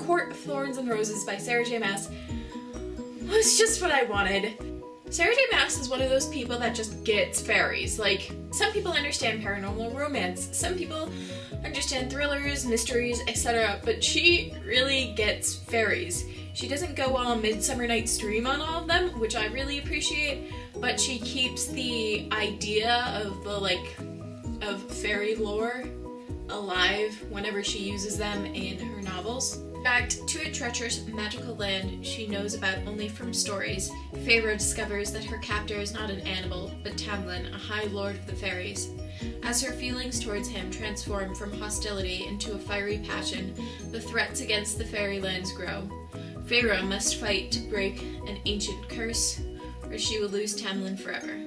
Court of Thorns and Roses by Sarah J. Maas was just what I wanted. Sarah J. Maas is one of those people that just gets fairies. Like, some people understand paranormal romance, some people understand thrillers, mysteries, etc., but she really gets fairies. She doesn't go all Midsummer Night's Dream on all of them, which I really appreciate, but she keeps the idea of of fairy lore alive whenever she uses them in her novels. Dragged to a treacherous magical land she knows about only from stories, Feyre discovers that her captor is not an animal, but Tamlin, a high lord of the fairies. As her feelings towards him transform from hostility into a fiery passion, the threats against the fairylands grow. Feyre must fight to break an ancient curse, or she will lose Tamlin forever.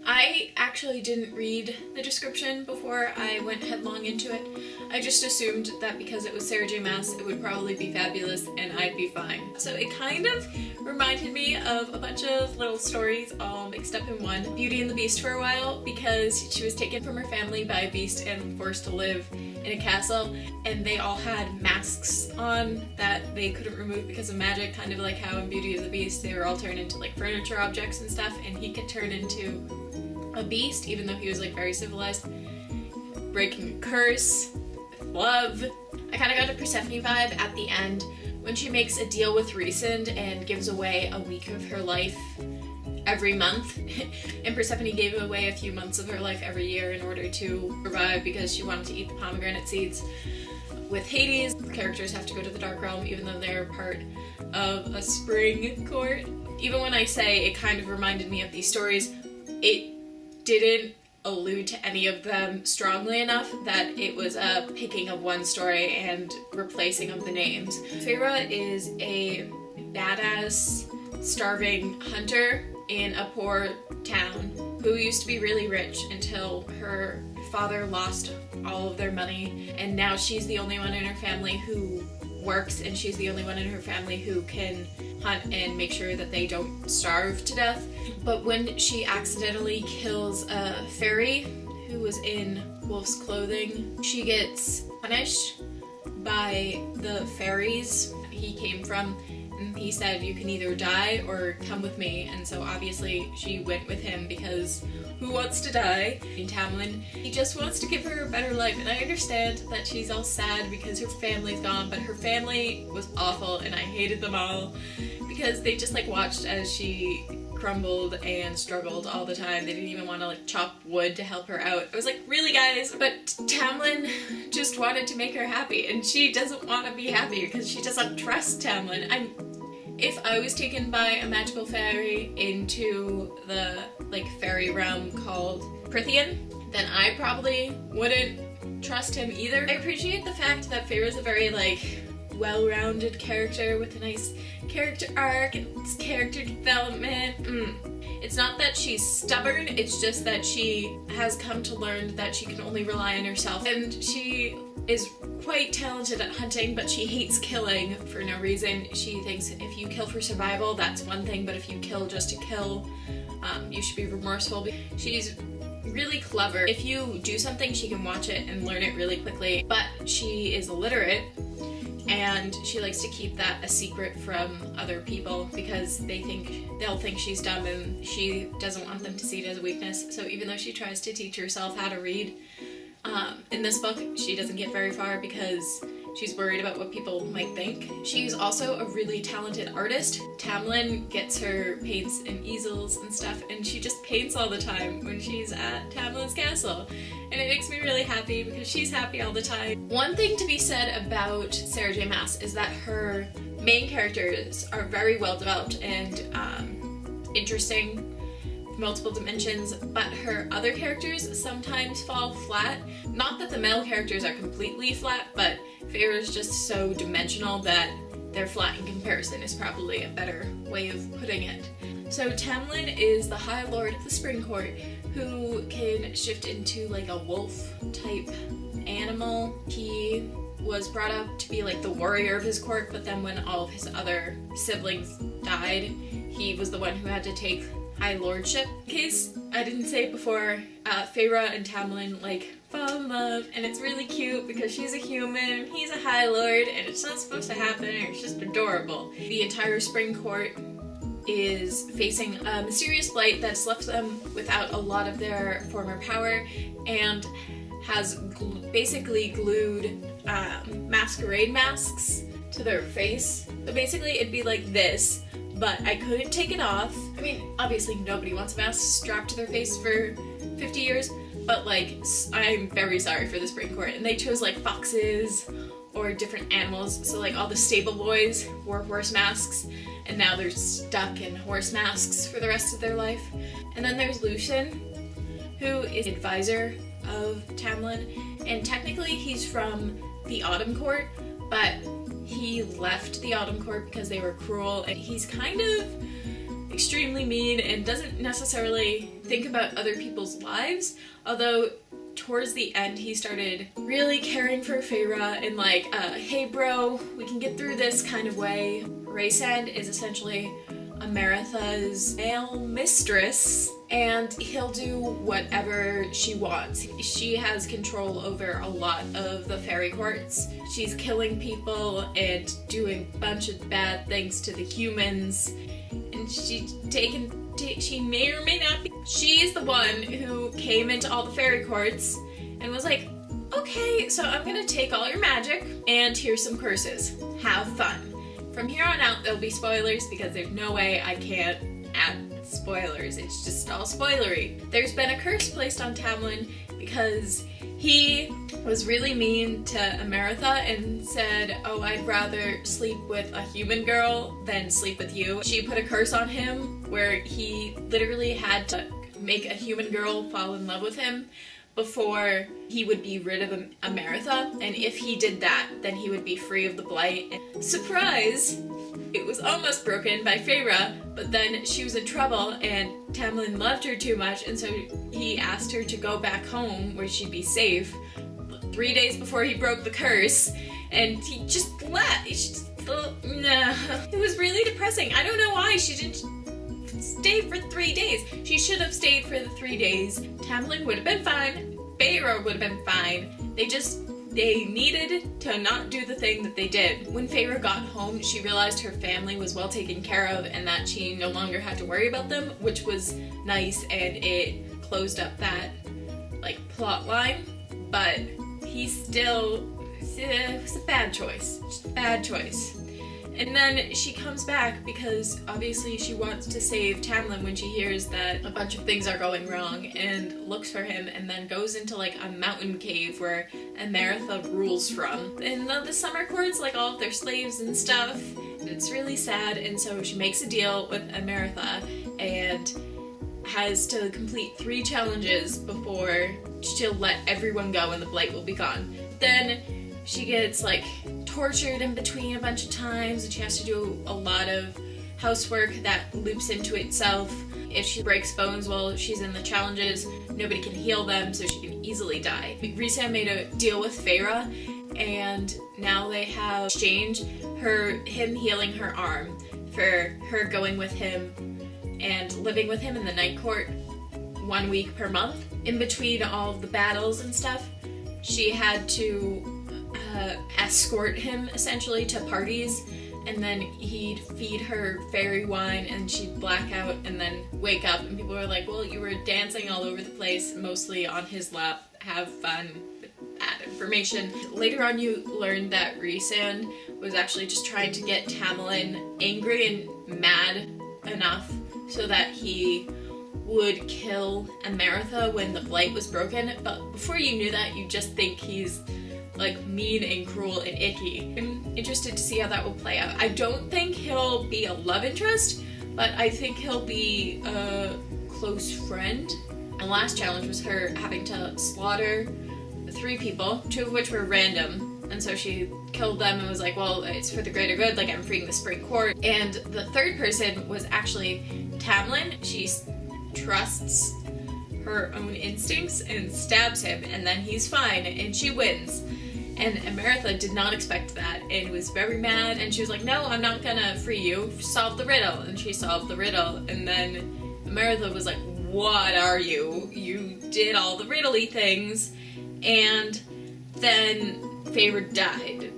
I actually didn't read the description before I went headlong into it. I just assumed that because it was Sarah J. Maas, it would probably be fabulous and I'd be fine. So it kind of reminded me of a bunch of little stories all mixed up in one. Beauty and the Beast for a while, because she was taken from her family by a beast and forced to live in a castle, and they all had masks on that they couldn't remove because of magic, kind of like how in Beauty and the Beast they were all turned into like furniture objects and stuff, and he could turn into a beast even though he was like very civilized, breaking a curse with love. I kind of got a Persephone vibe at the end when she makes a deal with Rhysand and gives away a week of her life every month. And Persephone gave away a few months of her life every year in order to survive because she wanted to eat the pomegranate seeds. With Hades, the characters have to go to the Dark Realm even though they're part of a spring court. Even when I say it kind of reminded me of these stories, it didn't allude to any of them strongly enough that it was a picking of one story and replacing of the names. Feyre is a badass, starving hunter in a poor town who used to be really rich until her father lost all of their money, and now she's the only one in her family who works, and she's the only one in her family who can hunt and make sure that they don't starve to death. But when she accidentally kills a fairy who was in wolf's clothing, she gets punished by the fairies he came from. And he said, you can either die or come with me, and so obviously she went with him because who wants to die? And Tamlin, he just wants to give her a better life, and I understand that she's all sad because her family's gone, but her family was awful and I hated them all because they just like watched as she crumbled and struggled all the time. They didn't even want to like chop wood to help her out. I was like, really guys? But Tamlin just wanted to make her happy, and she doesn't want to be happy because she doesn't trust Tamlin. If I was taken by a magical fairy into the like fairy realm called Prithian, then I probably wouldn't trust him either. I appreciate the fact that Feyre is a very like well-rounded character with a nice character arc and character development. It's not that she's stubborn, it's just that she has come to learn that she can only rely on herself, and she is quite talented at hunting, but she hates killing for no reason. She thinks if you kill for survival, that's one thing, but if you kill just to kill, you should be remorseful. She's really clever. If you do something, she can watch it and learn it really quickly, but she is illiterate, and she likes to keep that a secret from other people because they'll think she's dumb, and she doesn't want them to see it as a weakness. So even though she tries to teach herself how to read, in this book she doesn't get very far because she's worried about what people might think. She's also a really talented artist. Tamlin gets her paints and easels and stuff, and she just paints all the time when she's at Tamlin's castle. And it makes me really happy because she's happy all the time. One thing to be said about Sarah J. Maas is that her main characters are very well developed and interesting, multiple dimensions, but her other characters sometimes fall flat. Not that the male characters are completely flat, but Feyre is just so dimensional that they're flat in comparison is probably a better way of putting it. So Tamlin is the High Lord of the Spring Court who can shift into like a wolf type animal. He was brought up to be like the warrior of his court, but then when all of his other siblings died, he was the one who had to take High Lordship. In case I didn't say it before, Feyre and Tamlin like fall in love, and it's really cute because she's a human and he's a High Lord, and it's not supposed to happen, and it's just adorable. The entire spring court is facing a mysterious blight that's left them without a lot of their former power, and has basically glued masquerade masks to their face. So basically it'd be like this, but I couldn't take it off. I mean, obviously nobody wants a mask strapped to their face for 50 years, but like, I'm very sorry for the spring court. And they chose like foxes or different animals, so like all the stable boys wore horse masks, and now they're stuck in horse masks for the rest of their life. And then there's Lucian, who is advisor of Tamlin, and technically he's from the Autumn Court, but he left the Autumn Court because they were cruel, and he's kind of extremely mean and doesn't necessarily think about other people's lives, although towards the end he started really caring for Feyre in like, hey bro, we can get through this kind of way. Rhysand is essentially Amarantha's male mistress, and he'll do whatever she wants. She has control over a lot of the fairy courts. She's killing people and doing a bunch of bad things to the humans, and she may or may not be. She's the one who came into all the fairy courts and was like, okay, so I'm gonna take all your magic, and here's some curses. Have fun. From here on out, there'll be spoilers because there's no way I can't add spoilers. It's just all spoilery. There's been a curse placed on Tamlin because he was really mean to Amarantha and said, oh, I'd rather sleep with a human girl than sleep with you. She put a curse on him where he literally had to make a human girl fall in love with him before he would be rid of Amarantha, and if he did that, then he would be free of the blight. And surprise! It was almost broken by Feyre, but then she was in trouble, and Tamlin loved her too much, and so he asked her to go back home where she'd be safe 3 days before he broke the curse, and he just left. No. It was really depressing. I don't know why she didn't stay for 3 days. She should have stayed for the 3 days. Tamlin would have been fine. Feyre would have been fine. They needed to not do the thing that they did. When Feyre got home, she realized her family was well taken care of and that she no longer had to worry about them, which was nice, and it closed up that like plot line. But he still, it was a bad choice. Just a bad choice. And then she comes back because obviously she wants to save Tamlin when she hears that a bunch of things are going wrong, and looks for him, and then goes into like a mountain cave where Amarantha rules from. And the summer courts, like all of their slaves and stuff, it's really sad, and so she makes a deal with Amarantha and has to complete 3 challenges before she'll let everyone go and the blight will be gone. Then she gets like tortured in between a bunch of times, and she has to do a lot of housework that loops into itself. If she breaks bones while she's in the challenges, nobody can heal them, so she can easily die. Rhysand made a deal with Feyre, and now they have exchanged him healing her arm for her going with him and living with him in the Night Court 1 week per month. In between all of the battles and stuff, she had to escort him essentially to parties, and then he'd feed her fairy wine and she'd black out and then wake up, and people were like, well, you were dancing all over the place, mostly on his lap, have fun with that information. Later on you learn that Rhysand was actually just trying to get Tamlin angry and mad enough so that he would kill Amarantha when the blight was broken, but before you knew that, you just think he's like mean and cruel and icky. I'm interested to see how that will play out. I don't think he'll be a love interest, but I think he'll be a close friend. The last challenge was her having to slaughter 3 people, 2 of which were random, and so she killed them and was like, well, it's for the greater good, like I'm freeing the spring court. And the 3rd person was actually Tamlin. She trusts her own instincts and stabs him, and then he's fine and she wins. And Amarantha did not expect that and was very mad, and she was like, no, I'm not gonna free you, solve the riddle. And she solved the riddle, and then Amarantha was like, what are you? You did all the riddly things. and then Feyre died.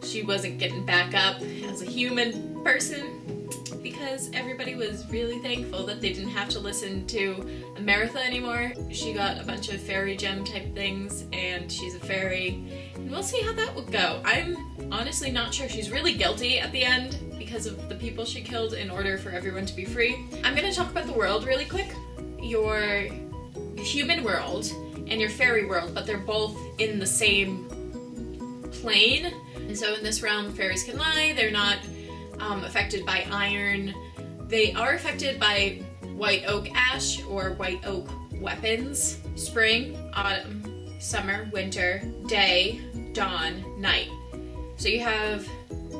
She wasn't getting back up as a human person because everybody was really thankful that they didn't have to listen to Ameretha anymore. She got a bunch of fairy gem type things, and she's a fairy, and we'll see how that will go. I'm honestly not sure. She's really guilty at the end because of the people she killed in order for everyone to be free. I'm gonna talk about the world really quick. Your human world and your fairy world, but they're both in the same plane. And so in this realm, fairies can lie. They're not affected by iron. They are affected by white oak ash or white oak weapons. Spring, autumn, summer, winter, day, dawn, night. So you have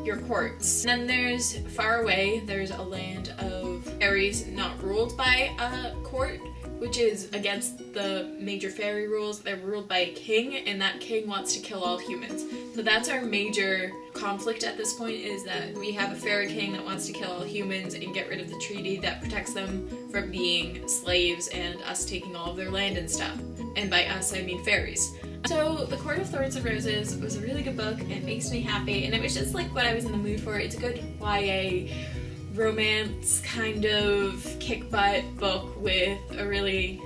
your courts. And then there's far away, there's a land of fairies not ruled by a court, which is against the major fairy rules. They're ruled by a king, and that king wants to kill all humans. So that's our major conflict at this point, is that we have a fairy king that wants to kill all humans and get rid of the treaty that protects them from being slaves and us taking all of their land and stuff. And by us, I mean fairies. So The Court of Thorns and Roses was a really good book. It makes me happy, and it was just like what I was in the mood for. It's a good YA romance kind of kick-butt book with a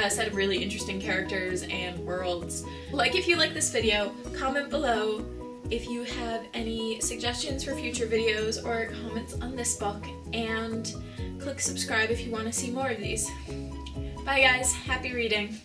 set of really interesting characters and worlds. Like if you like this video, comment below if you have any suggestions for future videos or comments on this book, and click subscribe if you want to see more of these. Bye guys, happy reading!